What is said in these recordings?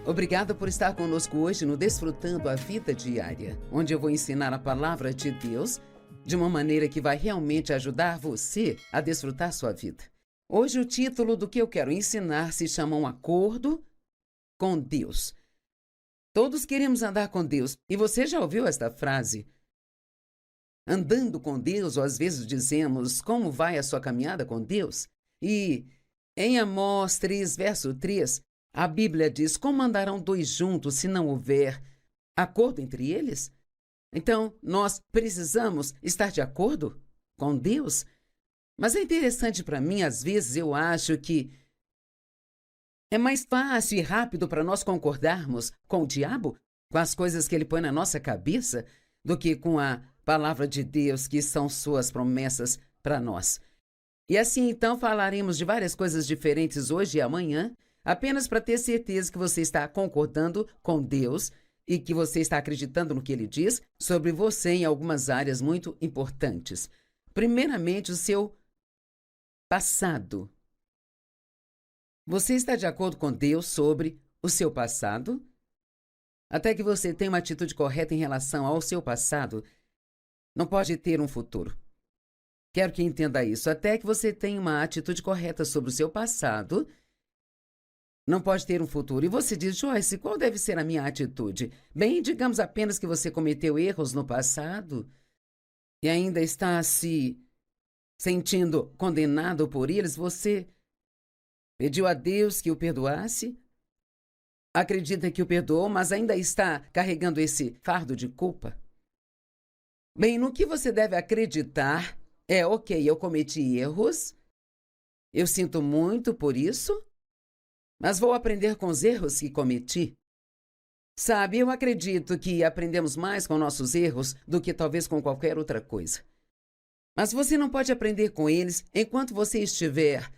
Obrigada por estar conosco hoje no Desfrutando a Vida Diária, onde eu vou ensinar a palavra de Deus de uma maneira que vai realmente ajudar você a desfrutar sua vida. Hoje o título do que eu quero ensinar se chama Um Acordo com Deus. Todos queremos andar com Deus, e você já ouviu esta frase? Andando com Deus, ou às vezes dizemos, como vai a sua caminhada com Deus? E em Amós 3, verso 3, a Bíblia diz, como andarão dois juntos se não houver acordo entre eles? Então, nós precisamos estar de acordo com Deus? Mas é interessante para mim, às vezes eu acho que é mais fácil e rápido para nós concordarmos com o diabo, com as coisas que ele põe na nossa cabeça, do que com a palavra de Deus, que são suas promessas para nós. E assim, então, falaremos de várias coisas diferentes hoje e amanhã, apenas para ter certeza que você está concordando com Deus e que você está acreditando no que Ele diz sobre você em algumas áreas muito importantes. Primeiramente, o seu passado. Você está de acordo com Deus sobre o seu passado? Até que você tenha uma atitude correta em relação ao seu passado, não pode ter um futuro. Quero que entenda isso. Até que você tenha uma atitude correta sobre o seu passado, não pode ter um futuro. E você diz, Joyce, qual deve ser a minha atitude? Bem, digamos apenas que você cometeu erros no passado e ainda está se sentindo condenado por eles. Você pediu a Deus que o perdoasse, acredita que o perdoou, mas ainda está carregando esse fardo de culpa. Bem, no que você deve acreditar é, ok, eu cometi erros, eu sinto muito por isso, mas vou aprender com os erros que cometi. Sabe, eu acredito que aprendemos mais com nossos erros do que talvez com qualquer outra coisa. Mas você não pode aprender com eles enquanto você estiver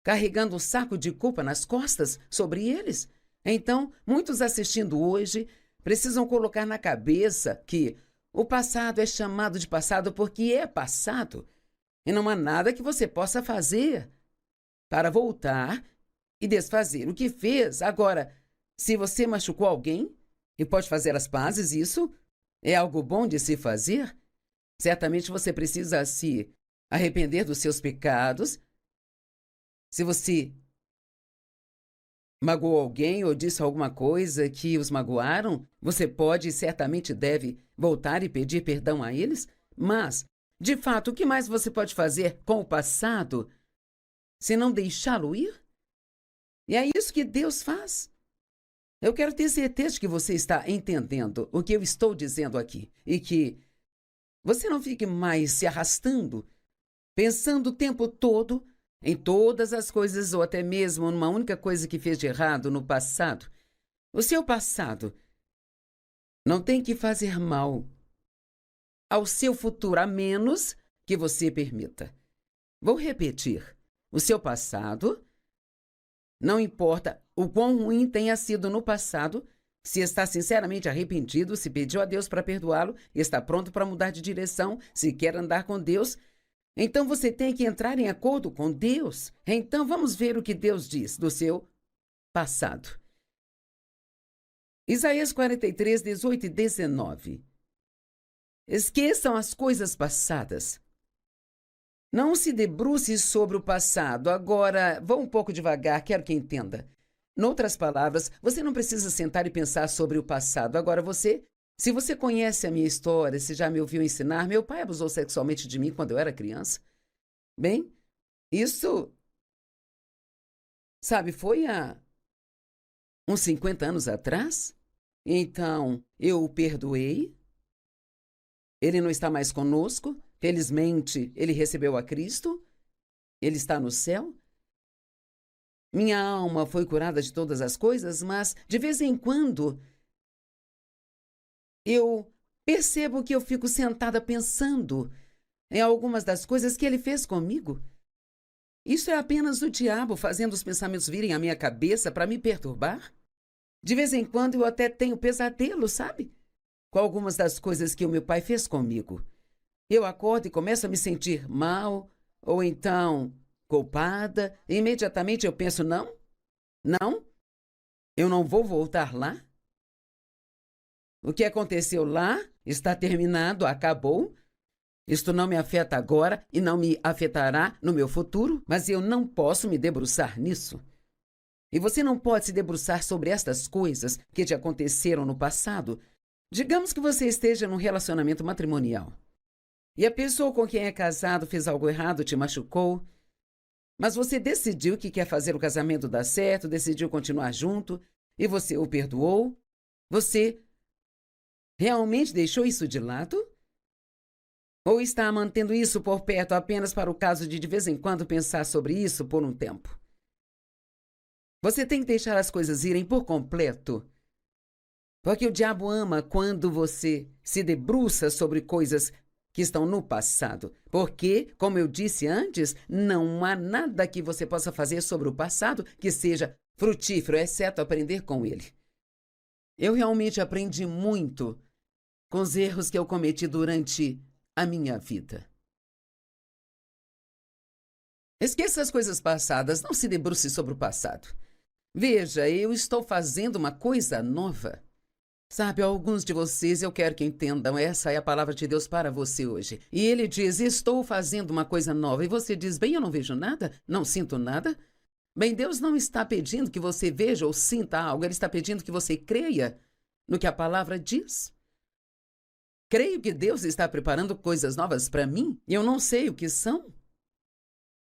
carregando um saco de culpa nas costas sobre eles. Então, muitos assistindo hoje precisam colocar na cabeça que o passado é chamado de passado porque é passado. E não há nada que você possa fazer para voltar e desfazer o que fez. Agora, se você machucou alguém e pode fazer as pazes, isso é algo bom de se fazer. Certamente você precisa se arrepender dos seus pecados. Se você magoou alguém ou disse alguma coisa que os magoaram, você pode e certamente deve voltar e pedir perdão a eles. Mas, de fato, o que mais você pode fazer com o passado se não deixá-lo ir? E é isso que Deus faz. Eu quero ter certeza de que você está entendendo o que eu estou dizendo aqui e que você não fique mais se arrastando, pensando o tempo todo em todas as coisas ou até mesmo numa única coisa que fez de errado no passado. O seu passado não tem que fazer mal ao seu futuro, a menos que você permita. Vou repetir. O seu passado, não importa o quão ruim tenha sido no passado, se está sinceramente arrependido, se pediu a Deus para perdoá-lo, está pronto para mudar de direção, se quer andar com Deus, então você tem que entrar em acordo com Deus. Então vamos ver o que Deus diz do seu passado. Isaías 43, 18 e 19. Esqueçam as coisas passadas. Não se debruce sobre o passado. Agora, vou um pouco devagar, quero que entenda. Noutras palavras, você não precisa sentar e pensar sobre o passado. Agora, se você conhece a minha história, se já me ouviu ensinar, meu pai abusou sexualmente de mim quando eu era criança. Bem, isso, sabe, foi há uns 50 anos atrás. Então, eu o perdoei. Ele não está mais conosco. Felizmente, ele recebeu a Cristo. Ele está no céu. Minha alma foi curada de todas as coisas, mas de vez em quando eu percebo que eu fico sentada pensando em algumas das coisas que ele fez comigo. Isso é apenas o diabo fazendo os pensamentos virem à minha cabeça para me perturbar. De vez em quando eu até tenho pesadelo, sabe? Com algumas das coisas que o meu pai fez comigo. Eu acordo e começo a me sentir mal, ou então culpada, e imediatamente eu penso, não, Eu não vou voltar lá? O que aconteceu lá está terminado, acabou. Isto não me afeta agora e não me afetará no meu futuro, mas eu não posso me debruçar nisso. E você não pode se debruçar sobre estas coisas que te aconteceram no passado. Digamos que você esteja num relacionamento matrimonial e a pessoa com quem é casado fez algo errado, te machucou, mas você decidiu que quer fazer o casamento dar certo, decidiu continuar junto e você o perdoou. Você realmente deixou isso de lado? Ou está mantendo isso por perto apenas para o caso de vez em quando pensar sobre isso por um tempo? Você tem que deixar as coisas irem por completo. Porque o diabo ama quando você se debruça sobre coisas que estão no passado. Porque, como eu disse antes, não há nada que você possa fazer sobre o passado que seja frutífero, exceto aprender com ele. Eu realmente aprendi muito com os erros que eu cometi durante a minha vida. Esqueça as coisas passadas, não se debruce sobre o passado. Veja, eu estou fazendo uma coisa nova. Sabe, alguns de vocês, eu quero que entendam, essa é a palavra de Deus para você hoje. E ele diz, estou fazendo uma coisa nova. E você diz, bem, eu não vejo nada, não sinto nada. Bem, Deus não está pedindo que você veja ou sinta algo, Ele está pedindo que você creia no que a palavra diz. Creio que Deus está preparando coisas novas para mim e eu não sei o que são.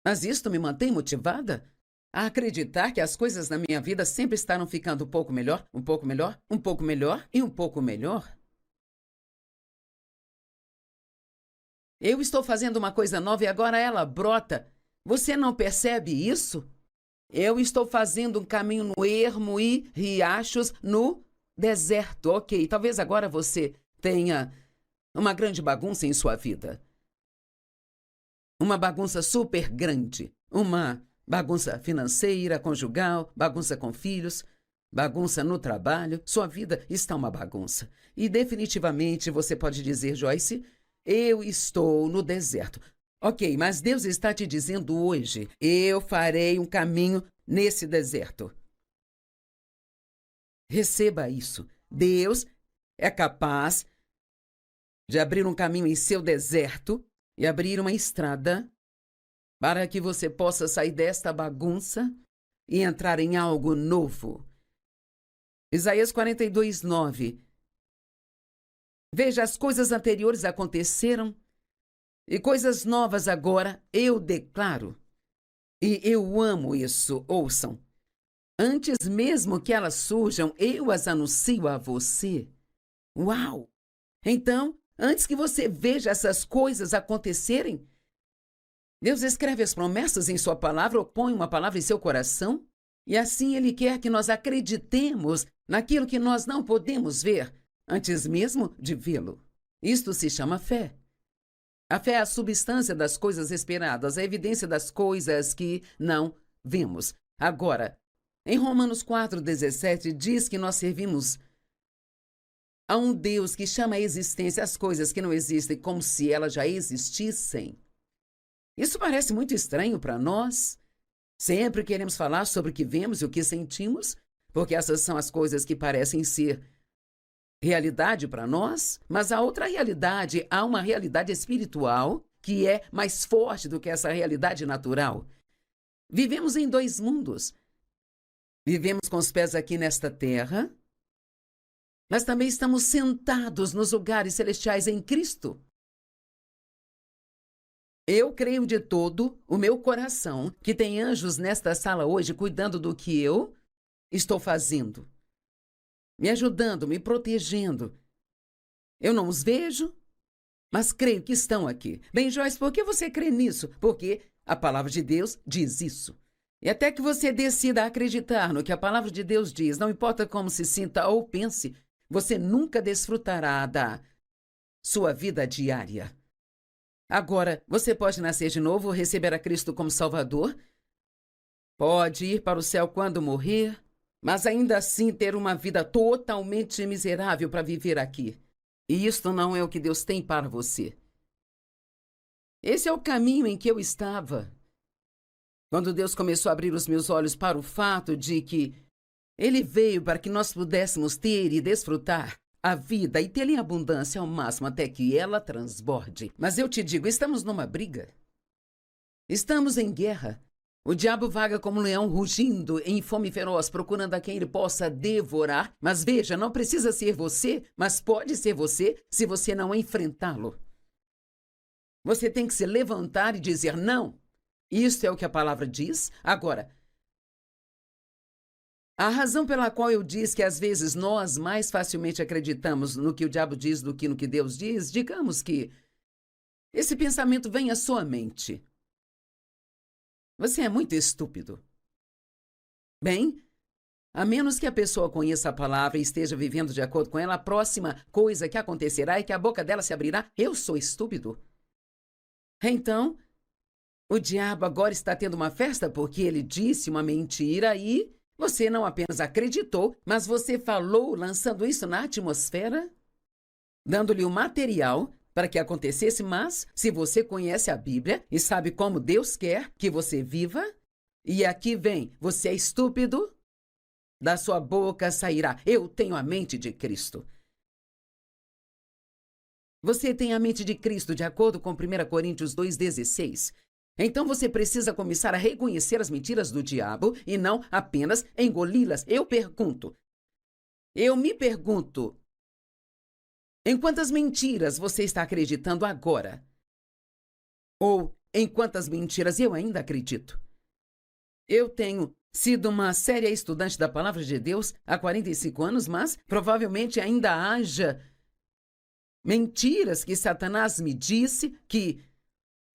Mas isto me mantém motivada a acreditar que as coisas na minha vida sempre estarão ficando um pouco melhor, um pouco melhor, um pouco melhor e um pouco melhor. Eu estou fazendo uma coisa nova e agora ela brota. Você não percebe isso? Eu estou fazendo um caminho no ermo e riachos no deserto. Ok, talvez agora você tenha uma grande bagunça em sua vida. Uma bagunça super grande. Uma bagunça financeira, conjugal, bagunça com filhos, bagunça no trabalho. Sua vida está uma bagunça. E definitivamente você pode dizer, Joyce, eu estou no deserto. Ok, mas Deus está te dizendo hoje, eu farei um caminho nesse deserto. Receba isso. Deus é capaz de abrir um caminho em seu deserto e abrir uma estrada para que você possa sair desta bagunça e entrar em algo novo. Isaías 42:9. Veja, as coisas anteriores aconteceram e coisas novas agora eu declaro. E eu amo isso, ouçam. Antes mesmo que elas surjam, eu as anuncio a você. Uau! Então, antes que você veja essas coisas acontecerem, Deus escreve as promessas em sua palavra ou põe uma palavra em seu coração, e assim Ele quer que nós acreditemos naquilo que nós não podemos ver, antes mesmo de vê-lo. Isto se chama fé. A fé é a substância das coisas esperadas, a evidência das coisas que não vemos. Agora, em Romanos 4:17 diz que nós servimos a um Deus que chama à existência as coisas que não existem como se elas já existissem. Isso parece muito estranho para nós. Sempre queremos falar sobre o que vemos e o que sentimos, porque essas são as coisas que parecem ser realidade para nós, mas a outra realidade, há uma realidade espiritual que é mais forte do que essa realidade natural. Vivemos em dois mundos. Vivemos com os pés aqui nesta terra, mas também estamos sentados nos lugares celestiais em Cristo. Eu creio de todo o meu coração que tem anjos nesta sala hoje cuidando do que eu estou fazendo, me ajudando, me protegendo. Eu não os vejo, mas creio que estão aqui. Bem, Joyce, por que você crê nisso? Porque a palavra de Deus diz isso. E até que você decida acreditar no que a palavra de Deus diz, não importa como se sinta ou pense, você nunca desfrutará da sua vida diária. Agora, você pode nascer de novo, receber a Cristo como Salvador, pode ir para o céu quando morrer, mas ainda assim ter uma vida totalmente miserável para viver aqui. E isto não é o que Deus tem para você. Esse é o caminho em que eu estava. Quando Deus começou a abrir os meus olhos para o fato de que Ele veio para que nós pudéssemos ter e desfrutar a vida e tê-la em abundância ao máximo até que ela transborde. Mas eu te digo, estamos numa briga. Estamos em guerra. O diabo vaga como um leão rugindo em fome feroz, procurando a quem ele possa devorar. Mas veja, não precisa ser você, mas pode ser você se você não enfrentá-lo. Você tem que se levantar e dizer não. Isso é o que a palavra diz. Agora, a razão pela qual eu disse que às vezes nós mais facilmente acreditamos no que o diabo diz do que no que Deus diz, digamos que esse pensamento vem à sua mente. Você é muito estúpido. Bem, a menos que a pessoa conheça a palavra e esteja vivendo de acordo com ela, a próxima coisa que acontecerá é que a boca dela se abrirá. Eu sou estúpido. Então, o diabo agora está tendo uma festa porque ele disse uma mentira e você não apenas acreditou, mas você falou lançando isso na atmosfera, dando-lhe o material para que acontecesse. Mas, se você conhece a Bíblia e sabe como Deus quer que você viva, e aqui vem, você é estúpido, da sua boca sairá, eu tenho a mente de Cristo. Você tem a mente de Cristo, de acordo com 1 Coríntios 2,16. Então você precisa começar a reconhecer as mentiras do diabo e não apenas engoli-las. Eu me pergunto, em quantas mentiras você está acreditando agora? Ou em quantas mentiras eu ainda acredito? Eu tenho sido uma séria estudante da Palavra de Deus há 45 anos, mas provavelmente ainda haja mentiras que Satanás me disse que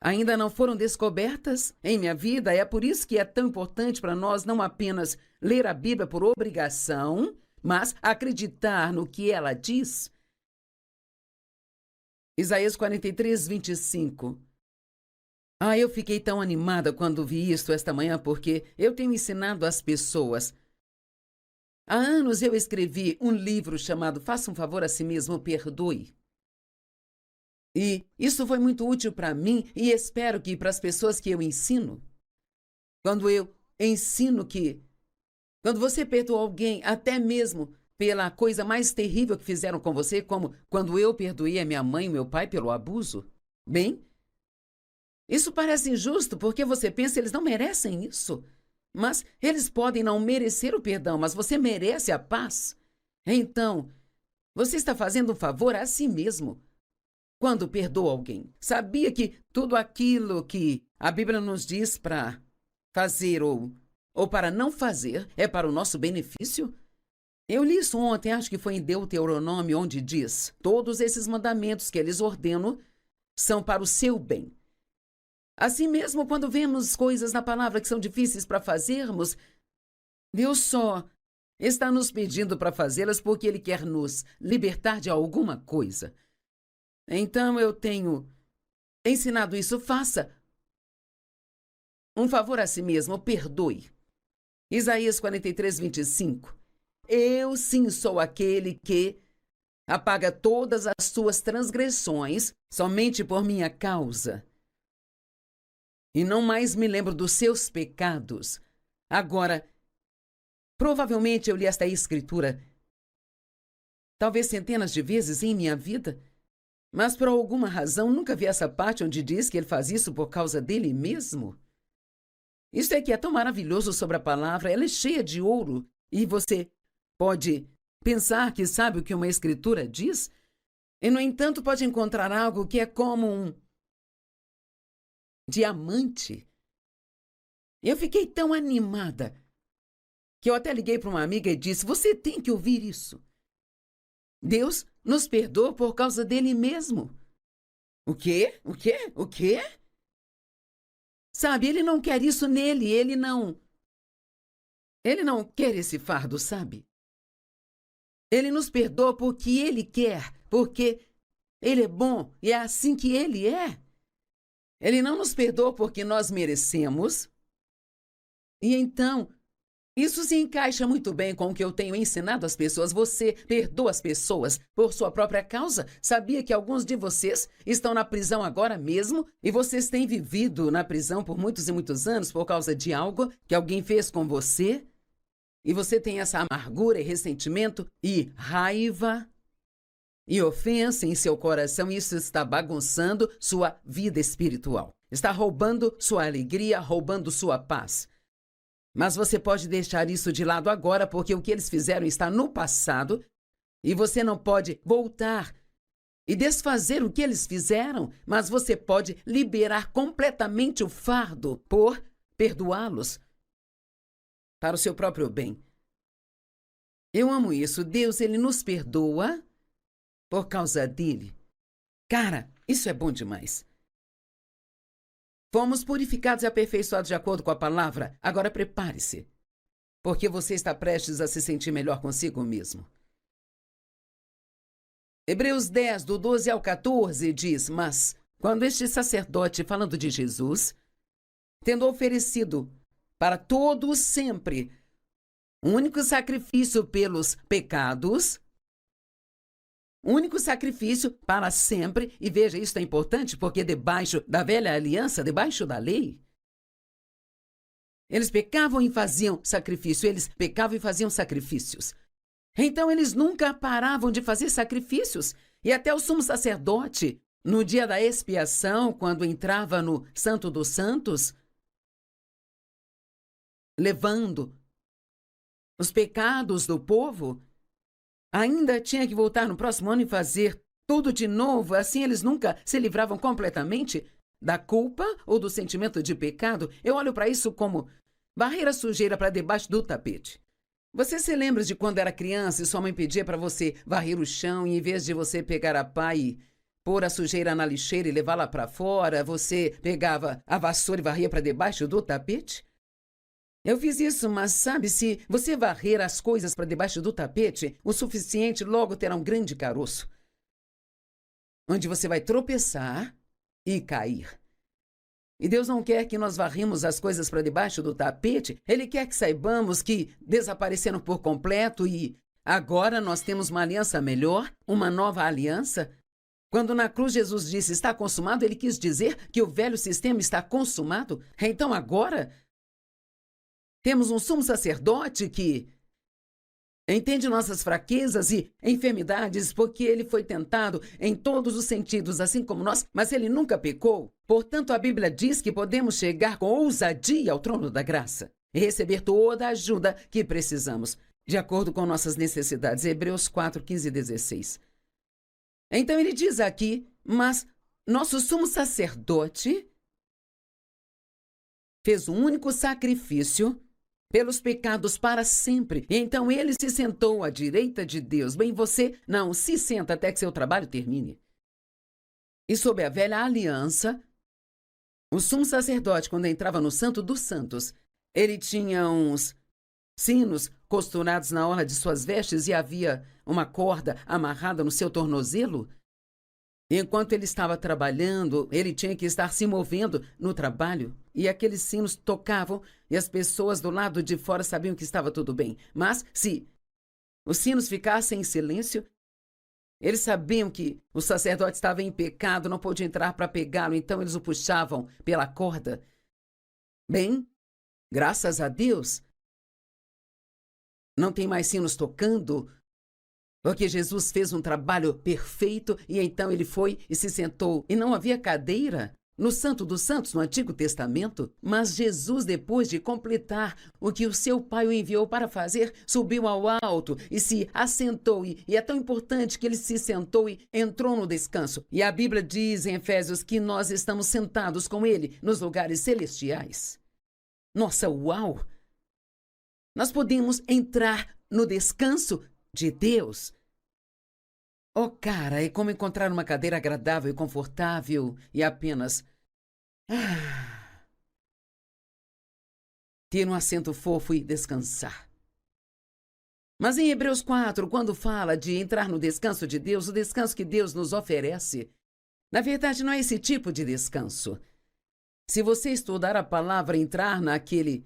ainda não foram descobertas em minha vida. É por isso que é tão importante para nós não apenas ler a Bíblia por obrigação, mas acreditar no que ela diz. Isaías 43:25. Eu fiquei tão animada quando vi isto esta manhã, porque eu tenho ensinado às pessoas. Há anos eu escrevi um livro chamado Faça um Favor a Si Mesmo, Perdoe. E isso foi muito útil para mim e espero que para as pessoas que eu ensino. Quando eu ensino que quando você perdoa alguém, até mesmo pela coisa mais terrível que fizeram com você, como quando eu perdoei a minha mãe e meu pai pelo abuso, bem, isso parece injusto porque você pensa eles não merecem isso. Mas eles podem não merecer o perdão, mas você merece a paz. Então, você está fazendo um favor a si mesmo quando perdoa alguém. Sabia que tudo aquilo que a Bíblia nos diz para fazer ou para não fazer é para o nosso benefício? Eu li isso ontem, acho que foi em Deuteronômio, onde diz: todos esses mandamentos que eles ordenam são para o seu bem. Assim mesmo, quando vemos coisas na palavra que são difíceis para fazermos, Deus só está nos pedindo para fazê-las porque Ele quer nos libertar de alguma coisa. Então eu tenho ensinado isso. Faça um favor a si mesmo, perdoe. Isaías 43:25. Eu sim sou aquele que apaga todas as suas transgressões somente por minha causa. E não mais me lembro dos seus pecados. Agora, provavelmente eu li esta escritura talvez centenas de vezes em minha vida, mas por alguma razão nunca vi essa parte onde diz que ele faz isso por causa dele mesmo. Isso é que é tão maravilhoso sobre a palavra, ela é cheia de ouro, e você pode pensar que sabe o que uma escritura diz, e no entanto pode encontrar algo que é como um diamante. Eu fiquei tão animada que eu até liguei para uma amiga e disse: você tem que ouvir isso. Deus nos perdoa por causa dele mesmo. O quê? O quê? O quê? Sabe, ele não quer isso nele, ele não quer esse fardo, sabe? Ele nos perdoa porque ele quer, porque ele é bom e é assim que ele é. Ele não nos perdoa porque nós merecemos. E então, isso se encaixa muito bem com o que eu tenho ensinado às pessoas. Você perdoa as pessoas por sua própria causa. Sabia que alguns de vocês estão na prisão agora mesmo e vocês têm vivido na prisão por muitos e muitos anos por causa de algo que alguém fez com você? e você tem essa amargura e ressentimento e raiva e ofensa em seu coração, isso está bagunçando sua vida espiritual. Está roubando sua alegria, roubando sua paz. Mas você pode deixar isso de lado agora, porque o que eles fizeram está no passado e você não pode voltar e desfazer o que eles fizeram, mas você pode liberar completamente o fardo por perdoá-los para o seu próprio bem. Eu amo isso. Deus, ele nos perdoa por causa dele. Cara, isso é bom demais. Fomos purificados e aperfeiçoados de acordo com a palavra. Agora prepare-se, porque você está prestes a se sentir melhor consigo mesmo. Hebreus 10, do 12 ao 14, diz: Mas, quando este sacerdote, falando de Jesus, tendo oferecido para todos sempre um único sacrifício pelos pecados, único sacrifício para sempre, e veja, isso é importante, porque debaixo da velha aliança, debaixo da lei, eles pecavam e faziam sacrifício, eles pecavam e faziam sacrifícios. Então eles nunca paravam de fazer sacrifícios, e até o sumo sacerdote, no dia da expiação, quando entrava no Santo dos Santos, levando os pecados do povo, ainda tinha que voltar no próximo ano e fazer tudo de novo. Assim eles nunca se livravam completamente da culpa ou do sentimento de pecado. Eu olho para isso como varrer a sujeira para debaixo do tapete. Você se lembra de quando era criança e sua mãe pedia para você varrer o chão e em vez de você pegar a pá e pôr a sujeira na lixeira e levá-la para fora, você pegava a vassoura e varria para debaixo do tapete? Eu fiz isso, mas sabe, se você varrer as coisas para debaixo do tapete, o suficiente, logo terá um grande caroço, onde você vai tropeçar e cair. E Deus não quer que nós varremos as coisas para debaixo do tapete, Ele quer que saibamos que desapareceram por completo e agora nós temos uma aliança melhor, uma nova aliança. Quando na cruz Jesus disse, está consumado, Ele quis dizer que o velho sistema está consumado. Então agora temos um sumo sacerdote que entende nossas fraquezas e enfermidades, porque ele foi tentado em todos os sentidos, assim como nós, mas ele nunca pecou. Portanto, a Bíblia diz que podemos chegar com ousadia ao trono da graça e receber toda a ajuda que precisamos, de acordo com nossas necessidades. Hebreus 4, 15 e 16. Então ele diz aqui, mas nosso sumo sacerdote fez um único sacrifício pelos pecados para sempre. Então ele se sentou à direita de Deus. Bem, você não se senta até que seu trabalho termine. E sob a velha aliança, o sumo sacerdote, quando entrava no Santo dos Santos, ele tinha uns sinos costurados na orla de suas vestes e havia uma corda amarrada no seu tornozelo. E enquanto ele estava trabalhando, ele tinha que estar se movendo no trabalho. E aqueles sinos tocavam e as pessoas do lado de fora sabiam que estava tudo bem. Mas se os sinos ficassem em silêncio, eles sabiam que o sacerdote estava em pecado, não podia entrar para pegá-lo, então eles o puxavam pela corda. Bem, graças a Deus, não tem mais sinos tocando, porque Jesus fez um trabalho perfeito e então ele foi e se sentou. E não havia cadeira no Santo dos Santos, no Antigo Testamento. Mas Jesus, depois de completar o que o seu Pai o enviou para fazer, subiu ao alto e se assentou. E é tão importante que ele se sentou e entrou no descanso. E a Bíblia diz em Efésios que nós estamos sentados com ele nos lugares celestiais. Nossa, uau! Nós podemos entrar no descanso de Deus. Oh, cara, é como encontrar uma cadeira agradável e confortável e apenas ter um assento fofo e descansar. Mas em Hebreus 4, quando fala de entrar no descanso de Deus, o descanso que Deus nos oferece, na verdade não é esse tipo de descanso. Se você estudar a palavra entrar naquele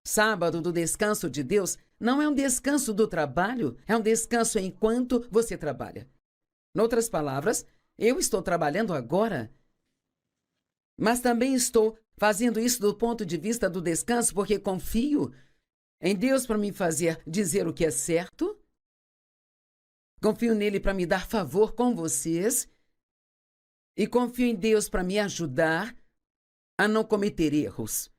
sábado do descanso de Deus, não é um descanso do trabalho, é um descanso enquanto você trabalha. Em outras palavras, eu estou trabalhando agora, mas também estou fazendo isso do ponto de vista do descanso porque confio em Deus para me fazer dizer o que é certo. Confio nele para me dar favor com vocês. E confio em Deus para me ajudar a não cometer erros.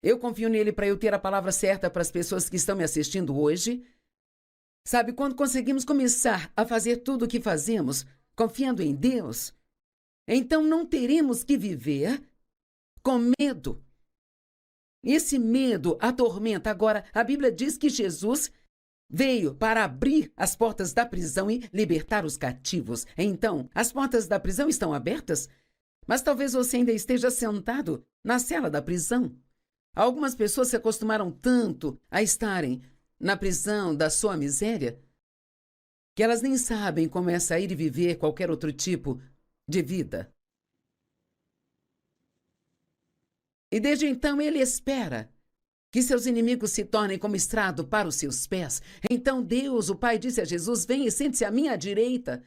Eu confio nele para eu ter a palavra certa para as pessoas que estão me assistindo hoje. Sabe, quando conseguimos começar a fazer tudo o que fazemos, confiando em Deus, então não teremos que viver com medo. Esse medo atormenta. Agora, a Bíblia diz que Jesus veio para abrir as portas da prisão e libertar os cativos. Então, as portas da prisão estão abertas, mas talvez você ainda esteja sentado na cela da prisão. Algumas pessoas se acostumaram tanto a estarem na prisão da sua miséria que elas nem sabem como é sair e viver qualquer outro tipo de vida. E desde então ele espera que seus inimigos se tornem como estrado para os seus pés. Então Deus, o Pai, disse a Jesus: vem e sente-se à minha direita,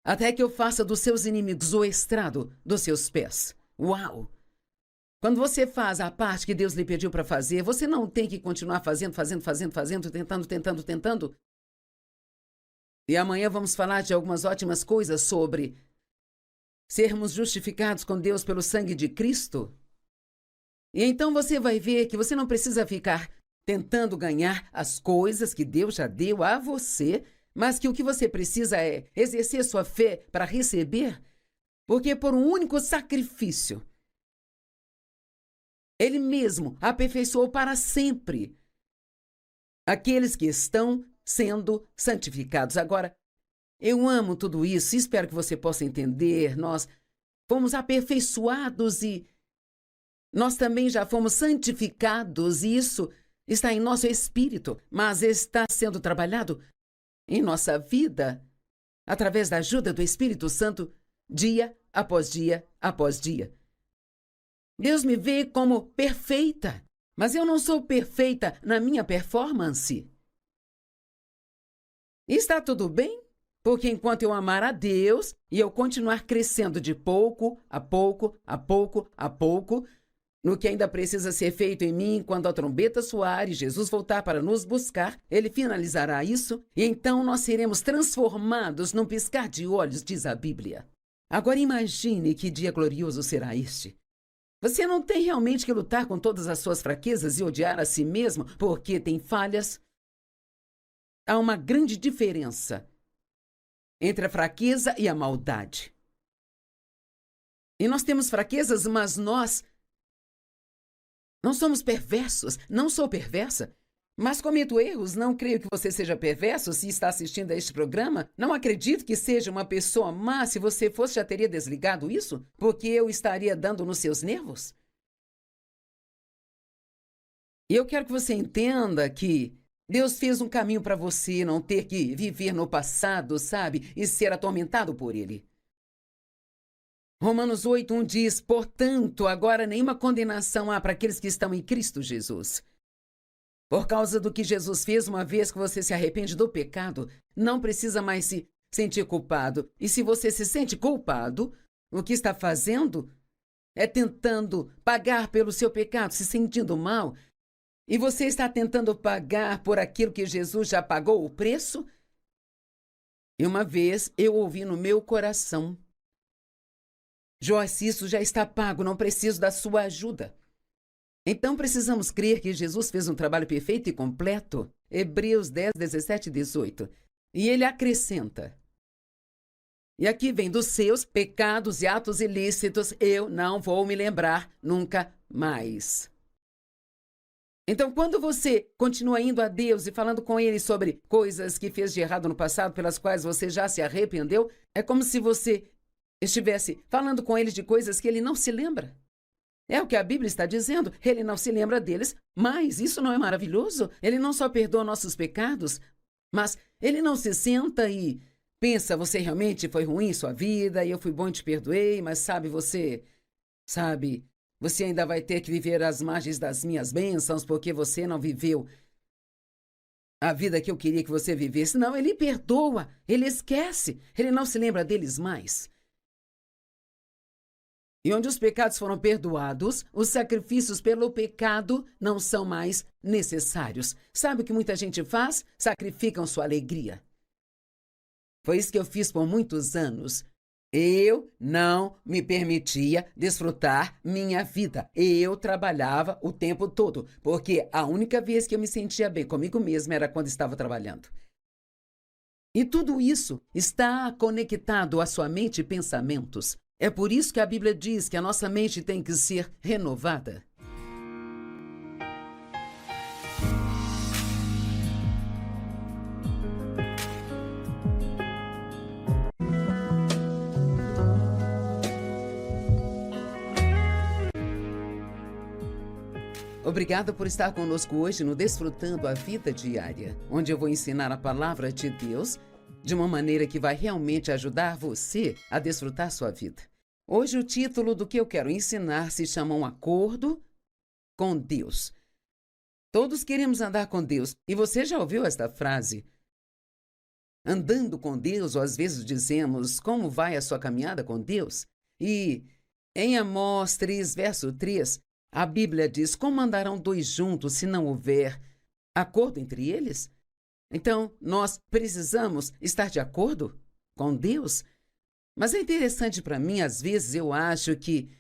até que eu faça dos seus inimigos o estrado dos seus pés. Uau! Quando você faz a parte que Deus lhe pediu para fazer, você não tem que continuar fazendo, tentando. E amanhã vamos falar de algumas ótimas coisas sobre sermos justificados com Deus pelo sangue de Cristo. E então você vai ver que você não precisa ficar tentando ganhar as coisas que Deus já deu a você, mas que o que você precisa é exercer sua fé para receber, porque por um único sacrifício, Ele mesmo aperfeiçoou para sempre aqueles que estão sendo santificados. Agora, eu amo tudo isso e espero que você possa entender. Nós fomos aperfeiçoados e nós também já fomos santificados, e isso está em nosso espírito, mas está sendo trabalhado em nossa vida através da ajuda do Espírito Santo, dia após dia após dia. Deus me vê como perfeita, mas eu não sou perfeita na minha performance. Está tudo bem? Porque enquanto eu amar a Deus e eu continuar crescendo de pouco a pouco, no que ainda precisa ser feito em mim, quando a trombeta soar e Jesus voltar para nos buscar, Ele finalizará isso e então nós seremos transformados num piscar de olhos, diz a Bíblia. Agora imagine que dia glorioso será este. Você não tem realmente que lutar com todas as suas fraquezas e odiar a si mesmo porque tem falhas. Há uma grande diferença entre a fraqueza e a maldade. E nós temos fraquezas, mas nós não somos perversos. Não sou perversa, mas cometo erros. Não creio que você seja perverso se está assistindo a este programa. Não acredito que seja uma pessoa má. Se você fosse, já teria desligado isso, porque eu estaria dando nos seus nervos. E eu quero que você entenda que Deus fez um caminho para você não ter que viver no passado, sabe? E ser atormentado por ele. Romanos 8:1 diz: portanto, agora nenhuma condenação há para aqueles que estão em Cristo Jesus. Por causa do que Jesus fez, uma vez que você se arrepende do pecado, não precisa mais se sentir culpado. E se você se sente culpado, o que está fazendo é tentando pagar pelo seu pecado, se sentindo mal. E você está tentando pagar por aquilo que Jesus já pagou o preço? E uma vez eu ouvi no meu coração: Joyce, isso já está pago, não preciso da sua ajuda. Então precisamos crer que Jesus fez um trabalho perfeito e completo. Hebreus 10, 17 e 18. E ele acrescenta: e aqui vem dos seus pecados e atos ilícitos, eu não vou me lembrar nunca mais. Então, quando você continua indo a Deus e falando com Ele sobre coisas que fez de errado no passado, pelas quais você já se arrependeu, é como se você estivesse falando com Ele de coisas que Ele não se lembra. É o que a Bíblia está dizendo. Ele não se lembra deles, mas isso não é maravilhoso? Ele não só perdoa nossos pecados, mas Ele não se senta e pensa: você realmente foi ruim em sua vida e eu fui bom e te perdoei, mas você ainda vai ter que viver às margens das minhas bênçãos porque você não viveu a vida que eu queria que você vivesse. Não, Ele perdoa, Ele esquece, Ele não se lembra deles mais. E onde os pecados foram perdoados, os sacrifícios pelo pecado não são mais necessários. Sabe o que muita gente faz? Sacrificam sua alegria. Foi isso que eu fiz por muitos anos. Eu não me permitia desfrutar minha vida. Eu trabalhava o tempo todo, porque a única vez que eu me sentia bem comigo mesma era quando estava trabalhando. E tudo isso está conectado à sua mente e pensamentos. É por isso que a Bíblia diz que a nossa mente tem que ser renovada. Obrigada por estar conosco hoje no Desfrutando a Vida Diária, onde eu vou ensinar a palavra de Deus de uma maneira que vai realmente ajudar você a desfrutar sua vida. Hoje o título do que eu quero ensinar se chama Um Acordo com Deus. Todos queremos andar com Deus, e você já ouviu esta frase? Andando com Deus, ou às vezes dizemos, como vai a sua caminhada com Deus? E em Amós 3, verso 3, a Bíblia diz, como andarão dois juntos se não houver acordo entre eles? Então, nós precisamos estar de acordo com Deus? Mas é interessante para mim, às vezes eu acho que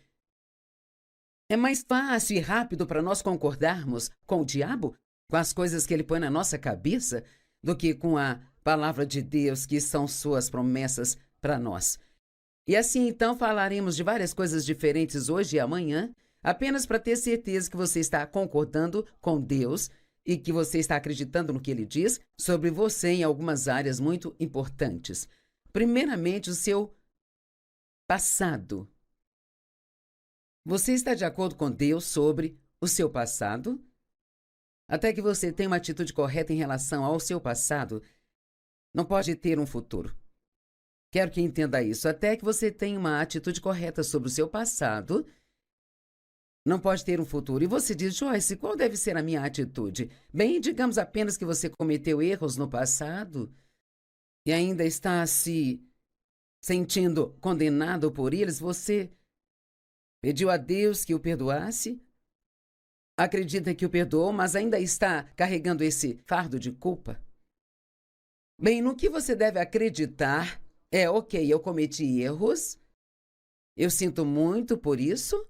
é mais fácil e rápido para nós concordarmos com o diabo, com as coisas que ele põe na nossa cabeça, do que com a palavra de Deus, que são suas promessas para nós. E assim, então, falaremos de várias coisas diferentes hoje e amanhã, apenas para ter certeza que você está concordando com Deus e que você está acreditando no que Ele diz sobre você em algumas áreas muito importantes. Primeiramente, o seu passado. Você está de acordo com Deus sobre o seu passado? Até que você tenha uma atitude correta em relação ao seu passado, não pode ter um futuro. Quero que entenda isso. Até que você tenha uma atitude correta sobre o seu passado, não pode ter um futuro. E você diz, Joyce, qual deve ser a minha atitude? Bem, digamos apenas que você cometeu erros no passado e ainda está se sentindo condenado por eles. Você pediu a Deus que o perdoasse, acredita que o perdoou, mas ainda está carregando esse fardo de culpa. Bem, no que você deve acreditar é, ok, eu cometi erros, eu sinto muito por isso,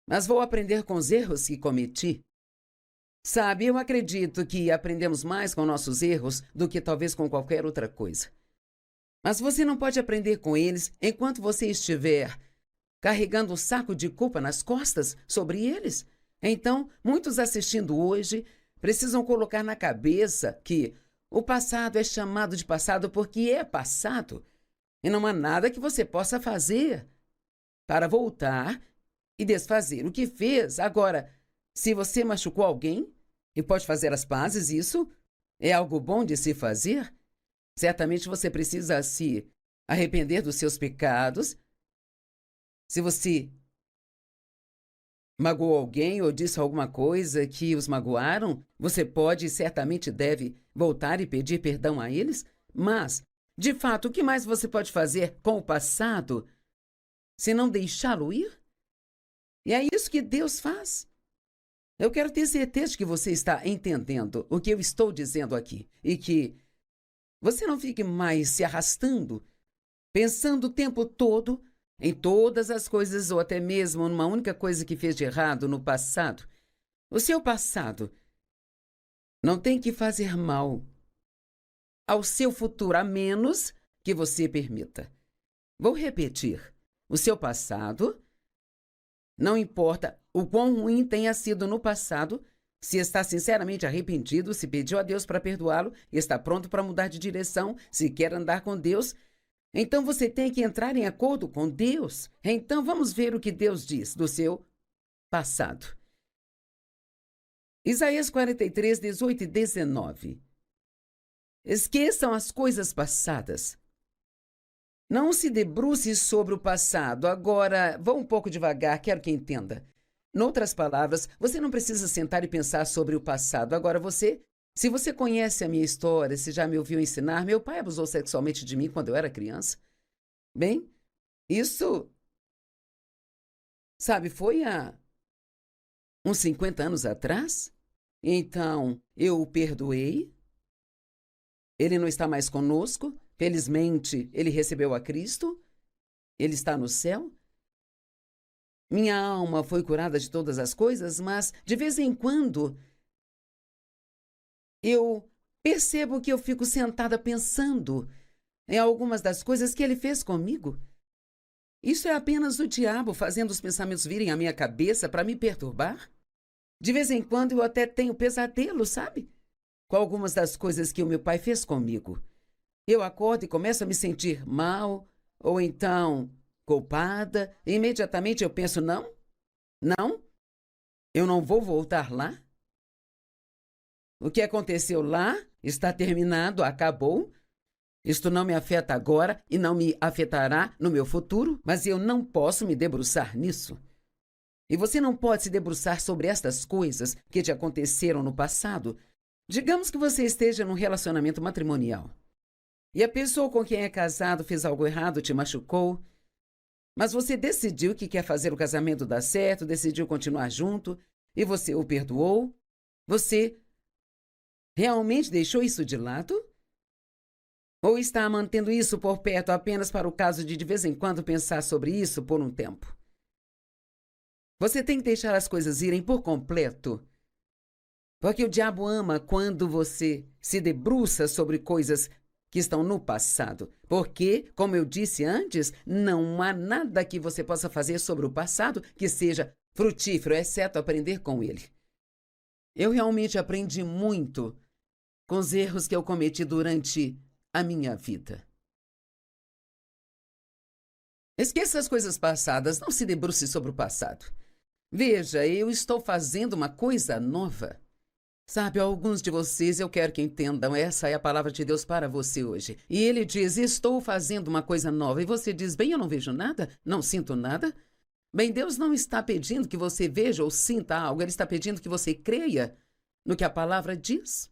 mas vou aprender com os erros que cometi. Sabe, eu acredito que aprendemos mais com nossos erros do que talvez com qualquer outra coisa. Mas você não pode aprender com eles enquanto você estiver carregando um saco de culpa nas costas sobre eles. Então, muitos assistindo hoje precisam colocar na cabeça que o passado é chamado de passado porque é passado. E não há nada que você possa fazer para voltar e desfazer o que fez. Agora, se você machucou alguém e pode fazer as pazes, isso é algo bom de se fazer. Certamente você precisa se arrepender dos seus pecados. Se você magoou alguém ou disse alguma coisa que os magoaram, você pode e certamente deve voltar e pedir perdão a eles. Mas, de fato, o que mais você pode fazer com o passado se não deixá-lo ir? E é isso que Deus faz. Eu quero ter certeza de que você está entendendo o que eu estou dizendo aqui e que você não fique mais se arrastando, pensando o tempo todo em todas as coisas ou até mesmo numa única coisa que fez de errado no passado. O seu passado não tem que fazer mal ao seu futuro, a menos que você permita. Vou repetir. O seu passado, não importa o quão ruim tenha sido no passado, se está sinceramente arrependido, se pediu a Deus para perdoá-lo, está pronto para mudar de direção, se quer andar com Deus, então você tem que entrar em acordo com Deus. Então vamos ver o que Deus diz do seu passado. Isaías 43, 18 e 19. Esqueçam as coisas passadas. Não se debruce sobre o passado. Agora, vá um pouco devagar, quero que entenda. Noutras palavras, você não precisa sentar e pensar sobre o passado. Agora, se você conhece a minha história, se já me ouviu ensinar, meu pai abusou sexualmente de mim quando eu era criança. Bem, isso Sabe, foi há uns 50 anos atrás. Então, eu o perdoei. Ele não está mais conosco. Felizmente, ele recebeu a Cristo. Ele está no céu. Minha alma foi curada de todas as coisas, mas de vez em quando eu percebo que eu fico sentada pensando em algumas das coisas que ele fez comigo. Isso é apenas o diabo fazendo os pensamentos virem à minha cabeça para me perturbar. De vez em quando eu até tenho pesadelo, sabe? Com algumas das coisas que o meu pai fez comigo. Eu acordo e começo a me sentir mal, ou então culpada, e imediatamente eu penso, não, eu não vou voltar lá. O que aconteceu lá está terminado, acabou. Isto não me afeta agora e não me afetará no meu futuro, mas eu não posso me debruçar nisso. E você não pode se debruçar sobre estas coisas que te aconteceram no passado. Digamos que você esteja num relacionamento matrimonial e a pessoa com quem é casado fez algo errado, te machucou, mas você decidiu que quer fazer o casamento dar certo, decidiu continuar junto e você o perdoou. Você realmente deixou isso de lado? Ou está mantendo isso por perto apenas para o caso de vez em quando pensar sobre isso por um tempo? Você tem que deixar as coisas irem por completo. Porque o diabo ama quando você se debruça sobre coisas que estão no passado. Porque, como eu disse antes, não há nada que você possa fazer sobre o passado que seja frutífero, exceto aprender com ele. Eu realmente aprendi muito com os erros que eu cometi durante a minha vida. Esqueça as coisas passadas, não se debruce sobre o passado. Veja, eu estou fazendo uma coisa nova. Sabe, alguns de vocês eu quero que entendam, essa é a palavra de Deus para você hoje. E ele diz, estou fazendo uma coisa nova. E você diz, bem, eu não vejo nada, não sinto nada. Bem, Deus não está pedindo que você veja ou sinta algo, Ele está pedindo que você creia no que a palavra diz.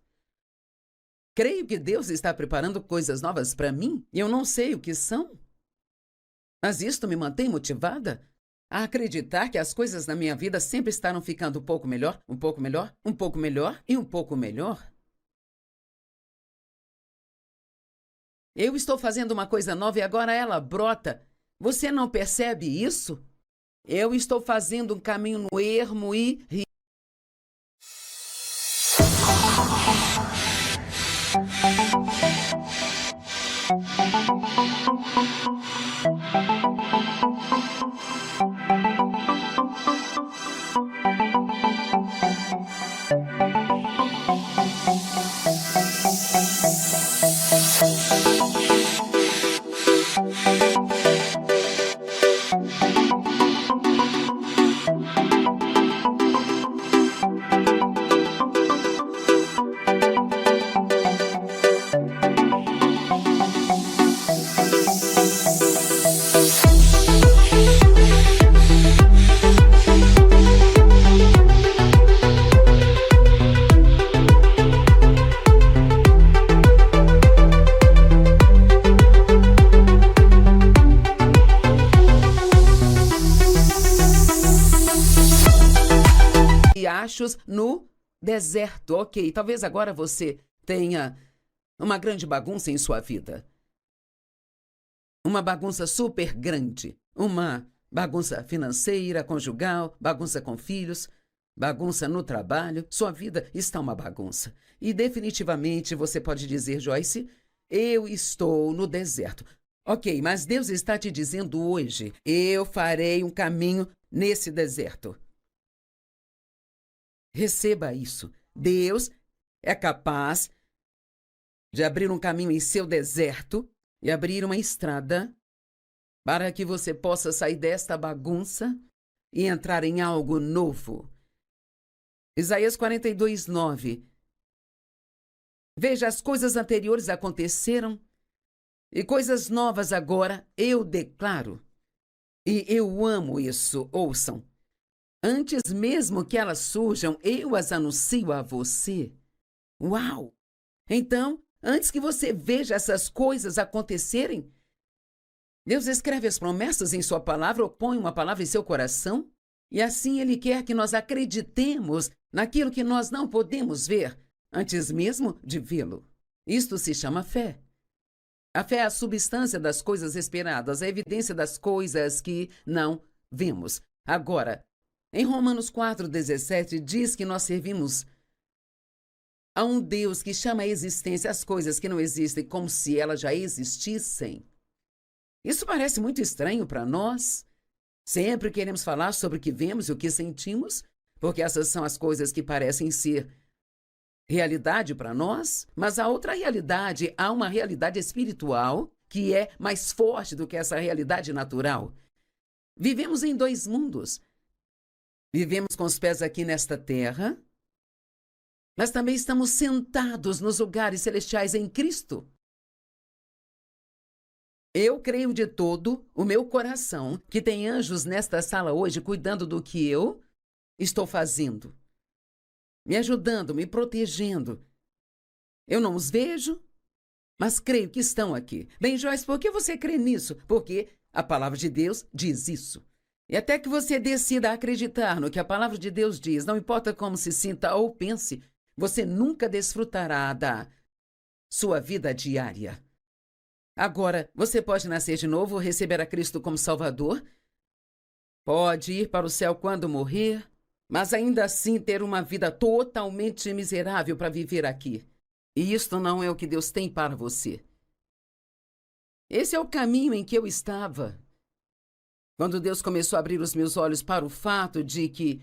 Creio que Deus está preparando coisas novas para mim e eu não sei o que são. Mas isto me mantém motivada a acreditar que as coisas na minha vida sempre estarão ficando um pouco melhor, um pouco melhor, um pouco melhor e um pouco melhor. Eu estou fazendo uma coisa nova e agora ela brota. Você não percebe isso? Eu estou fazendo um caminho no ermo e... riachos no deserto. Ok, talvez agora você tenha uma grande bagunça em sua vida. Uma bagunça super grande. Uma bagunça financeira, conjugal, bagunça com filhos, bagunça no trabalho. Sua vida está uma bagunça. E definitivamente você pode dizer, Joyce, eu estou no deserto. Ok, mas Deus está te dizendo hoje, eu farei um caminho nesse deserto. Receba isso. Deus é capaz de abrir um caminho em seu deserto e abrir uma estrada para que você possa sair desta bagunça e entrar em algo novo. Isaías 42:9. Veja, as coisas anteriores aconteceram e coisas novas agora eu declaro. E eu amo isso, ouçam. Antes mesmo que elas surjam, eu as anuncio a você. Uau! Então, antes que você veja essas coisas acontecerem, Deus escreve as promessas em sua palavra ou põe uma palavra em seu coração E assim Ele quer que nós acreditemos naquilo que nós não podemos ver, antes mesmo de vê-lo. Isto se chama fé. A fé é a substância das coisas esperadas, a evidência das coisas que não vemos. Agora, em Romanos 4,17 diz que nós servimos a um Deus que chama à existência as coisas que não existem como se elas já existissem. Isso parece muito estranho para nós. Sempre queremos falar sobre o que vemos e o que sentimos, porque essas são as coisas que parecem ser realidade para nós, mas há outra realidade, há uma realidade espiritual que é mais forte do que essa realidade natural. Vivemos em dois mundos. Vivemos com os pés aqui nesta terra, mas também estamos sentados nos lugares celestiais em Cristo. Eu creio de todo o meu coração que tem anjos nesta sala hoje cuidando do que eu estou fazendo, me ajudando, me protegendo. Eu não os vejo, mas creio que estão aqui. Bem, Joyce, por que você crê nisso? Porque a palavra de Deus diz isso. E até que você decida acreditar no que a palavra de Deus diz, não importa como se sinta ou pense, você nunca desfrutará da sua vida diária. Agora, você pode nascer de novo, receber a Cristo como Salvador, pode ir para o céu quando morrer, mas ainda assim ter uma vida totalmente miserável para viver aqui. E isto não é o que Deus tem para você. Esse é o caminho em que eu estava. Quando Deus começou a abrir os meus olhos para o fato de que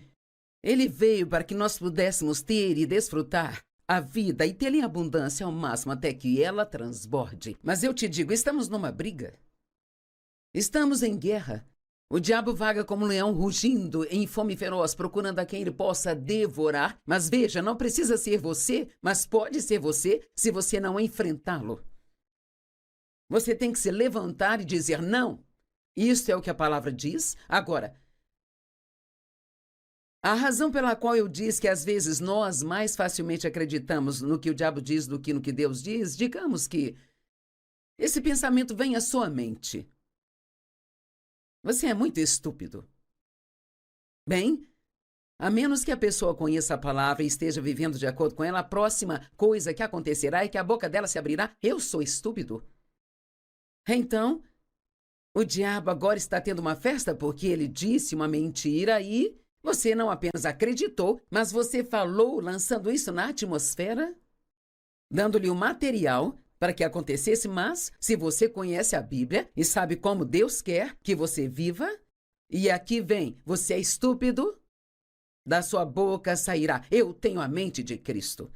Ele veio para que nós pudéssemos ter e desfrutar a vida e tê-la em abundância ao máximo até que ela transborde. Mas eu te digo, estamos numa briga. Estamos em guerra. O diabo vaga como um leão rugindo em fome feroz, procurando a quem ele possa devorar. Mas veja, não precisa ser você, mas pode ser você se você não enfrentá-lo. Você tem que se levantar e dizer não. Isto é o que a palavra diz. Agora, a razão pela qual eu disse que às vezes nós mais facilmente acreditamos no que o diabo diz do que no que Deus diz, digamos que esse pensamento vem à sua mente. Você é muito estúpido. Bem, a menos que a pessoa conheça a palavra e esteja vivendo de acordo com ela, a próxima coisa que acontecerá é que a boca dela se abrirá. Eu sou estúpido. Então, o diabo agora está tendo uma festa porque ele disse uma mentira e você não apenas acreditou, mas você falou lançando isso na atmosfera, dando-lhe o material para que acontecesse, mas se você conhece a Bíblia e sabe como Deus quer que você viva, e aqui vem, você é estúpido, da sua boca sairá, eu tenho a mente de Cristo.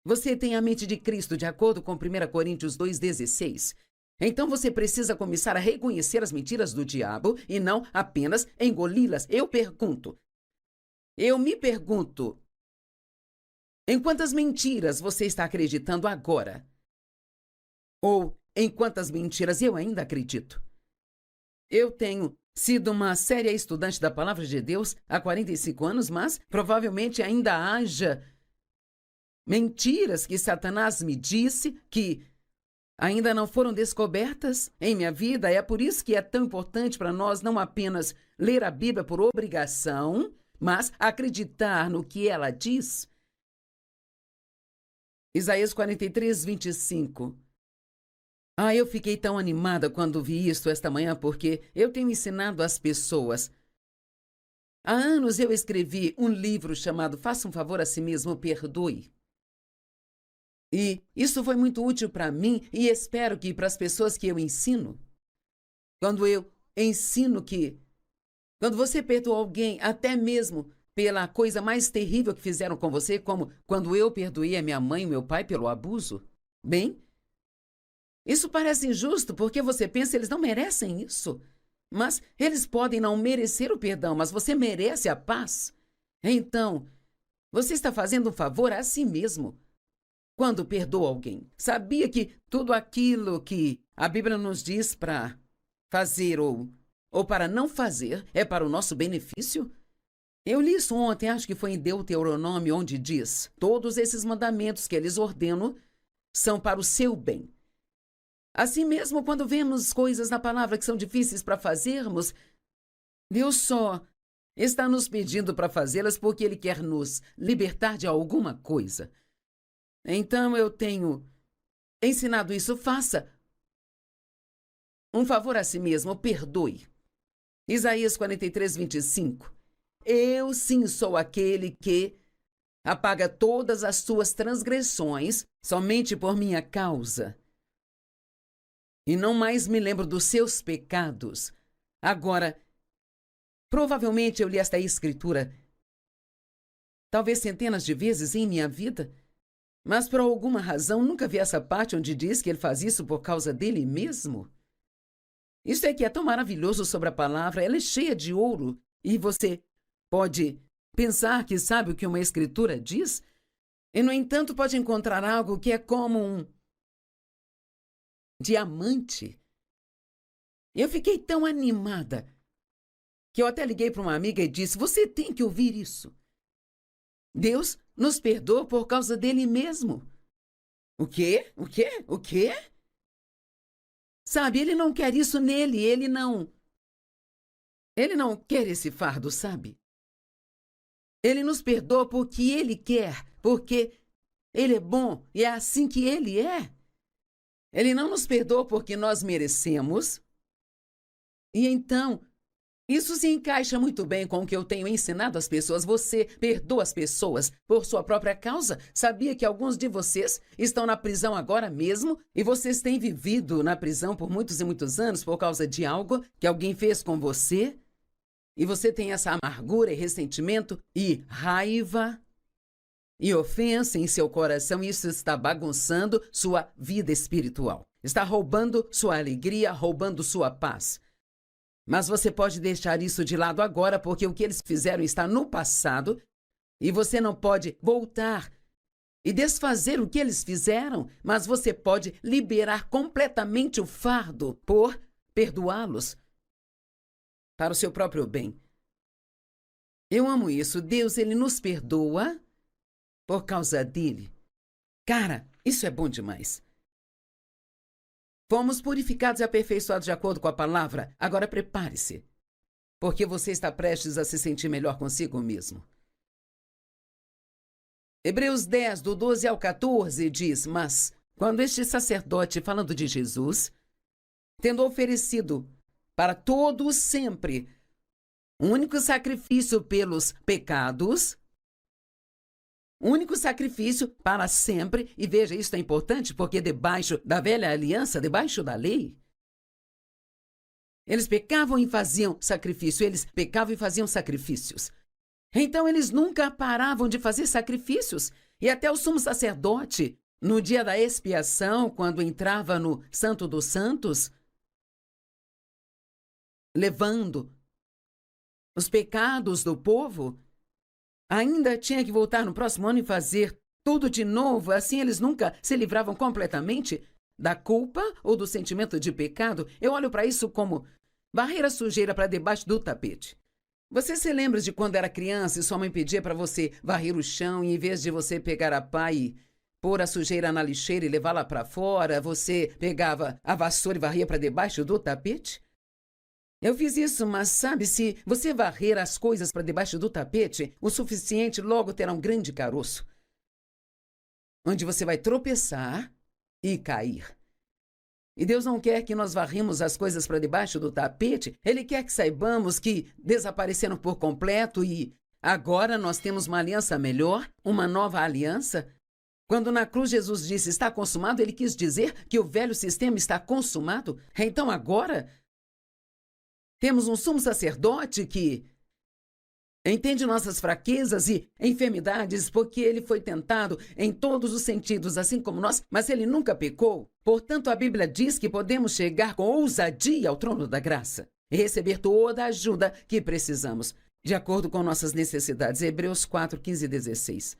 Você tem a mente de Cristo, de acordo com 1 Coríntios 2,16. Então você precisa começar a reconhecer as mentiras do diabo e não apenas engoli-las. Eu me pergunto, em quantas mentiras você está acreditando agora? Ou em quantas mentiras eu ainda acredito? Eu tenho sido uma séria estudante da Palavra de Deus há 45 anos, mas provavelmente ainda haja mentiras que Satanás me disse que ainda não foram descobertas em minha vida. É por isso que é tão importante para nós não apenas ler a Bíblia por obrigação, mas acreditar no que ela diz. Isaías 43:25. Eu fiquei tão animada quando vi isto esta manhã, porque eu tenho ensinado às pessoas. Há anos eu escrevi um livro chamado Faça um Favor a Si Mesmo, Perdoe. E isso foi muito útil para mim e espero que para as pessoas que eu ensino. Quando eu ensino que quando você perdoa alguém, até mesmo pela coisa mais terrível que fizeram com você, como quando eu perdoei a minha mãe e meu pai pelo abuso, bem, isso parece injusto porque você pensa que eles não merecem isso. Mas eles podem não merecer o perdão, mas você merece a paz. Então, você está fazendo um favor a si mesmo quando perdoa alguém. Sabia que tudo aquilo que a Bíblia nos diz para fazer ou para não fazer é para o nosso benefício? Eu li isso ontem, acho que foi em Deuteronômio, onde diz: todos esses mandamentos que eles ordenam são para o seu bem. Assim mesmo, quando vemos coisas na palavra que são difíceis para fazermos, Deus só está nos pedindo para fazê-las porque Ele quer nos libertar de alguma coisa. Então eu tenho ensinado isso. Faça um favor a si mesmo, perdoe. Isaías 43, 25. Eu sim sou aquele que apaga todas as suas transgressões somente por minha causa. E não mais me lembro dos seus pecados. Agora, provavelmente eu li esta escritura talvez centenas de vezes em minha vida, mas por alguma razão nunca vi essa parte onde diz que ele faz isso por causa dele mesmo. Isso é que é tão maravilhoso sobre a palavra. Ela é cheia de ouro e você pode pensar que sabe o que uma escritura diz e, no entanto, pode encontrar algo que é como um diamante. Eu fiquei tão animada que eu até liguei para uma amiga e disse: você tem que ouvir isso. Deus nos perdoa por causa dele mesmo. O quê? O quê? O quê? Sabe, ele não quer isso nele, ele não quer esse fardo, sabe? Ele nos perdoa porque ele quer, porque ele é bom e é assim que ele é. Ele não nos perdoa porque nós merecemos. E então, isso se encaixa muito bem com o que eu tenho ensinado às pessoas. Você perdoa as pessoas por sua própria causa. Sabia que alguns de vocês estão na prisão agora mesmo e vocês têm vivido na prisão por muitos e muitos anos por causa de algo que alguém fez com você? E você tem essa amargura e ressentimento e raiva e ofensa em seu coração. Isso está bagunçando sua vida espiritual. Está roubando sua alegria, roubando sua paz. Mas você pode deixar isso de lado agora, porque o que eles fizeram está no passado e você não pode voltar e desfazer o que eles fizeram, mas você pode liberar completamente o fardo por perdoá-los para o seu próprio bem. Eu amo isso. Deus, ele nos perdoa por causa dele. Cara, isso é bom demais. Fomos purificados e aperfeiçoados de acordo com a palavra. Agora prepare-se, porque você está prestes a se sentir melhor consigo mesmo. Hebreus 10, do 12 ao 14, diz: mas quando este sacerdote, falando de Jesus, tendo oferecido para todos sempre um único sacrifício pelos pecados, único sacrifício para sempre. E veja, isso é importante porque debaixo da velha aliança, debaixo da lei, eles pecavam e faziam sacrifício, eles pecavam e faziam sacrifícios. Então eles nunca paravam de fazer sacrifícios. E até o sumo sacerdote, no dia da expiação, quando entrava no Santo dos Santos, levando os pecados do povo, ainda tinha que voltar no próximo ano e fazer tudo de novo. Assim eles nunca se livravam completamente da culpa ou do sentimento de pecado. Eu olho para isso como varrer a sujeira para debaixo do tapete. Você se lembra de quando era criança e sua mãe pedia para você varrer o chão e, em vez de você pegar a pá e pôr a sujeira na lixeira e levá-la para fora, você pegava a vassoura e varria para debaixo do tapete? Eu fiz isso, mas sabe, se você varrer as coisas para debaixo do tapete o suficiente, logo terá um grande caroço, onde você vai tropeçar e cair. E Deus não quer que nós varremos as coisas para debaixo do tapete. Ele quer que saibamos que desapareceram por completo e agora nós temos uma aliança melhor, uma nova aliança. Quando na cruz Jesus disse está consumado, ele quis dizer que o velho sistema está consumado. Então agora temos um sumo sacerdote que entende nossas fraquezas e enfermidades, porque ele foi tentado em todos os sentidos, assim como nós, mas ele nunca pecou. Portanto, a Bíblia diz que podemos chegar com ousadia ao trono da graça e receber toda a ajuda que precisamos, de acordo com nossas necessidades. Hebreus 4, 15 e 16.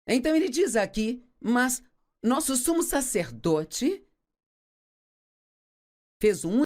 Então ele diz aqui, mas nosso sumo sacerdote fez um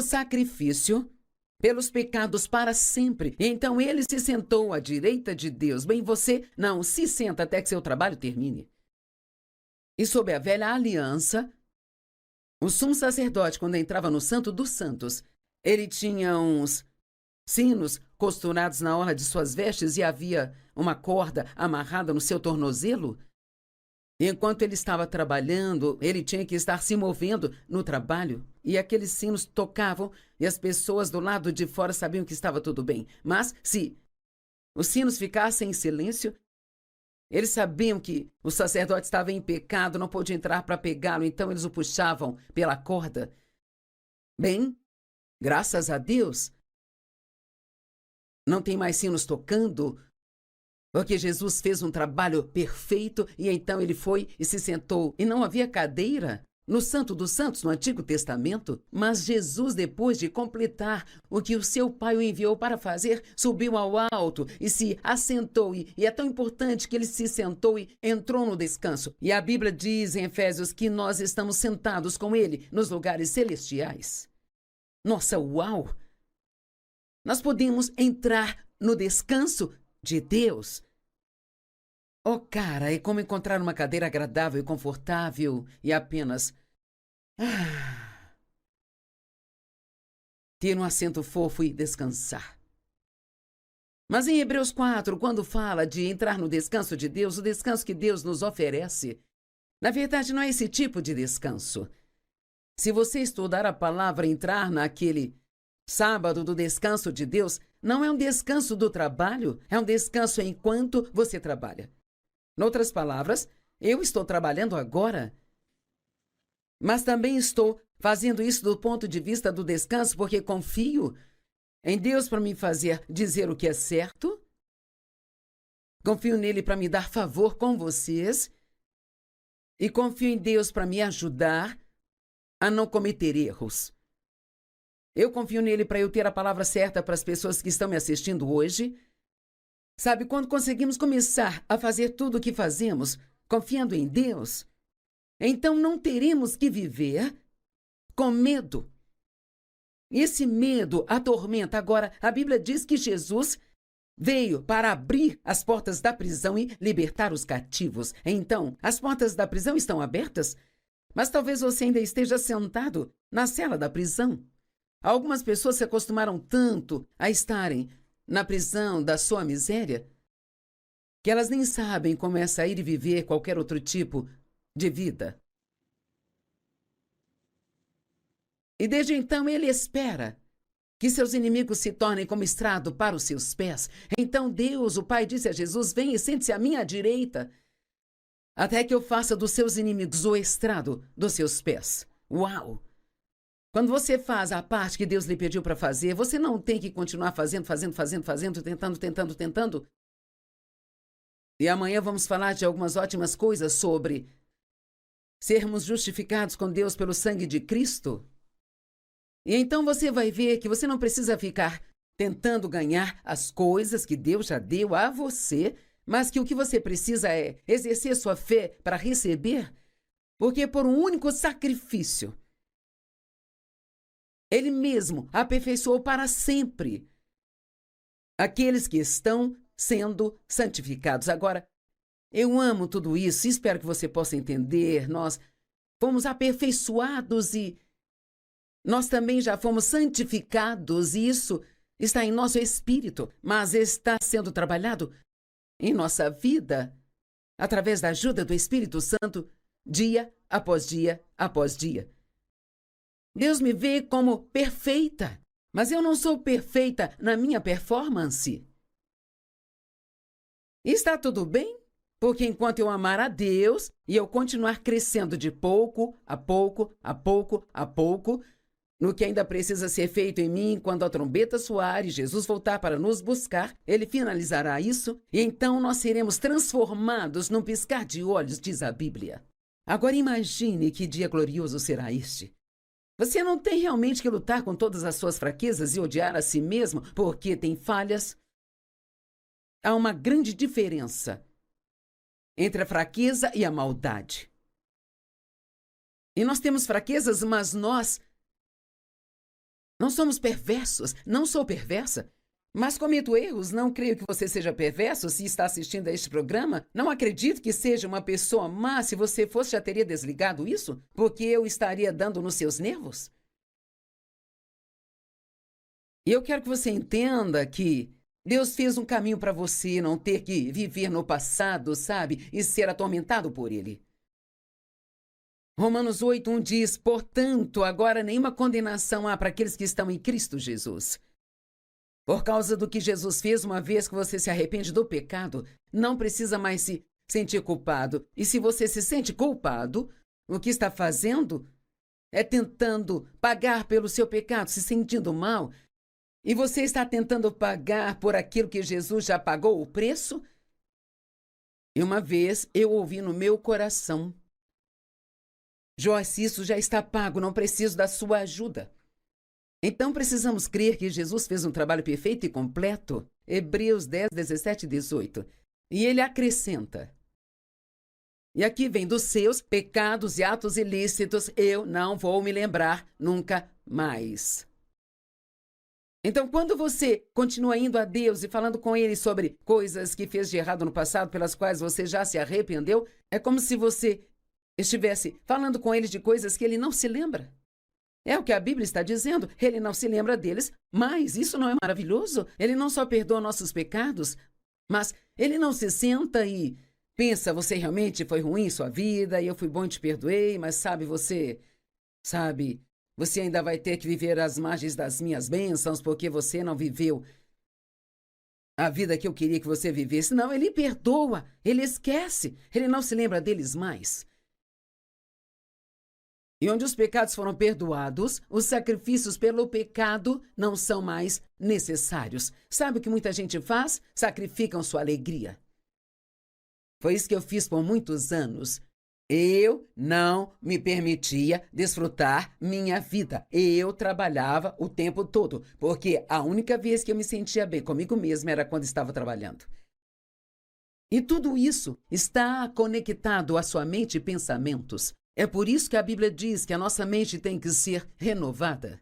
sacrifício pelos pecados para sempre. Então ele se sentou à direita de Deus. Bem, você não se senta até que seu trabalho termine. E sob a velha aliança, o sumo sacerdote, quando entrava no Santo dos Santos, ele tinha uns sinos costurados na orla de suas vestes e havia uma corda amarrada no seu tornozelo. E enquanto ele estava trabalhando, ele tinha que estar se movendo no trabalho. E aqueles sinos tocavam e as pessoas do lado de fora sabiam que estava tudo bem. Mas se os sinos ficassem em silêncio, eles sabiam que o sacerdote estava em pecado, não pôde entrar para pegá-lo, então eles o puxavam pela corda. Bem, graças a Deus, não tem mais sinos tocando, porque Jesus fez um trabalho perfeito e então ele foi e se sentou. E não havia cadeira no Santo dos Santos, no Antigo Testamento. Mas Jesus, depois de completar o que o seu Pai o enviou para fazer, subiu ao alto e se assentou. E é tão importante que ele se sentou e entrou no descanso. E a Bíblia diz em Efésios que nós estamos sentados com ele nos lugares celestiais. Nossa, uau! Nós podemos entrar no descanso de Deus. Oh, cara, é como encontrar uma cadeira agradável e confortável e apenas ter um assento fofo e descansar. Mas em Hebreus 4, quando fala de entrar no descanso de Deus, o descanso que Deus nos oferece, na verdade não é esse tipo de descanso. Se você estudar a palavra entrar naquele sábado do descanso de Deus, não é um descanso do trabalho, é um descanso enquanto você trabalha. Em outras palavras, eu estou trabalhando agora, mas também estou fazendo isso do ponto de vista do descanso porque confio em Deus para me fazer dizer o que é certo, confio nele para me dar favor com vocês e confio em Deus para me ajudar a não cometer erros. Eu confio nele para eu ter a palavra certa para as pessoas que estão me assistindo hoje. Sabe, quando conseguimos começar a fazer tudo o que fazemos, confiando em Deus, então não teremos que viver com medo. Esse medo atormenta. Agora, a Bíblia diz que Jesus veio para abrir as portas da prisão e libertar os cativos. Então, as portas da prisão estão abertas, mas talvez você ainda esteja sentado na cela da prisão. Algumas pessoas se acostumaram tanto a estarem na prisão da sua miséria, que elas nem sabem como é sair e viver qualquer outro tipo de vida. E desde então ele espera que seus inimigos se tornem como estrado para os seus pés. Então Deus, o Pai, disse a Jesus: vem e sente-se à minha direita, até que eu faça dos seus inimigos o estrado dos seus pés. Uau! Quando você faz a parte que Deus lhe pediu para fazer, você não tem que continuar fazendo, tentando. E amanhã vamos falar de algumas ótimas coisas sobre sermos justificados com Deus pelo sangue de Cristo. E então você vai ver que você não precisa ficar tentando ganhar as coisas que Deus já deu a você, mas que o que você precisa é exercer sua fé para receber, porque por um único sacrifício, Ele mesmo aperfeiçoou para sempre aqueles que estão sendo santificados. Agora, eu amo tudo isso e espero que você possa entender. Nós fomos aperfeiçoados e nós também já fomos santificados, e isso está em nosso espírito, mas está sendo trabalhado em nossa vida através da ajuda do Espírito Santo, dia após dia após dia. Deus me vê como perfeita, mas eu não sou perfeita na minha performance. E está tudo bem, porque enquanto eu amar a Deus e eu continuar crescendo de pouco a pouco, no que ainda precisa ser feito em mim, quando a trombeta soar e Jesus voltar para nos buscar, Ele finalizará isso e então nós seremos transformados num piscar de olhos, diz a Bíblia. Agora imagine que dia glorioso será este. Você não tem realmente que lutar com todas as suas fraquezas e odiar a si mesmo porque tem falhas. Há uma grande diferença entre a fraqueza e a maldade. E nós temos fraquezas, mas nós Não somos perversos. Não sou perversa. Mas cometo erros. Não creio que você seja perverso se está assistindo a este programa. Não acredito que seja uma pessoa má. Se você fosse, já teria desligado isso? Porque eu estaria dando nos seus nervos? E eu quero que você entenda que Deus fez um caminho para você não ter que viver no passado, sabe? E ser atormentado por ele. Romanos 8:1 diz: portanto, agora nenhuma condenação há para aqueles que estão em Cristo Jesus. Por causa do que Jesus fez, uma vez que você se arrepende do pecado, não precisa mais se sentir culpado. E se você se sente culpado, o que está fazendo é tentando pagar pelo seu pecado, se sentindo mal. E você está tentando pagar por aquilo que Jesus já pagou o preço? E uma vez eu ouvi no meu coração: Joyce, isso já está pago, não preciso da sua ajuda. Então precisamos crer que Jesus fez um trabalho perfeito e completo. Hebreus 10, 17 e 18. E ele acrescenta: e aqui vem dos seus pecados e atos ilícitos, eu não vou me lembrar nunca mais. Então, quando você continua indo a Deus e falando com Ele sobre coisas que fez de errado no passado, pelas quais você já se arrependeu, é como se você estivesse falando com Ele de coisas que Ele não se lembra. É o que a Bíblia está dizendo, Ele não se lembra deles, mas isso não é maravilhoso? Ele não só perdoa nossos pecados, mas Ele não se senta e pensa: você realmente foi ruim em sua vida, e eu fui bom e te perdoei, mas você ainda vai ter que viver às margens das minhas bênçãos porque você não viveu a vida que eu queria que você vivesse. Não, ele perdoa, ele esquece, ele não se lembra deles mais. E onde os pecados foram perdoados, os sacrifícios pelo pecado não são mais necessários. Sabe o que muita gente faz? Sacrificam sua alegria. Foi isso que eu fiz por muitos anos. Eu não me permitia desfrutar minha vida. Eu trabalhava o tempo todo, porque a única vez que eu me sentia bem comigo mesma era quando estava trabalhando. E tudo isso está conectado à sua mente e pensamentos. É por isso que a Bíblia diz que a nossa mente tem que ser renovada.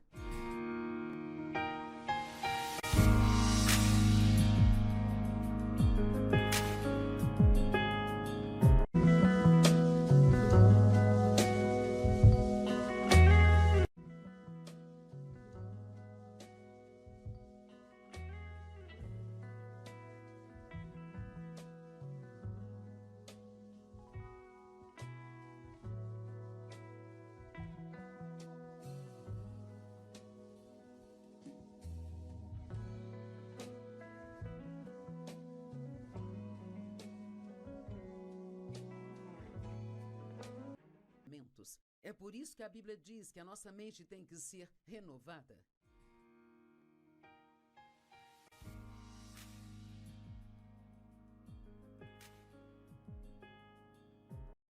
É por isso que a Bíblia diz que a nossa mente tem que ser renovada.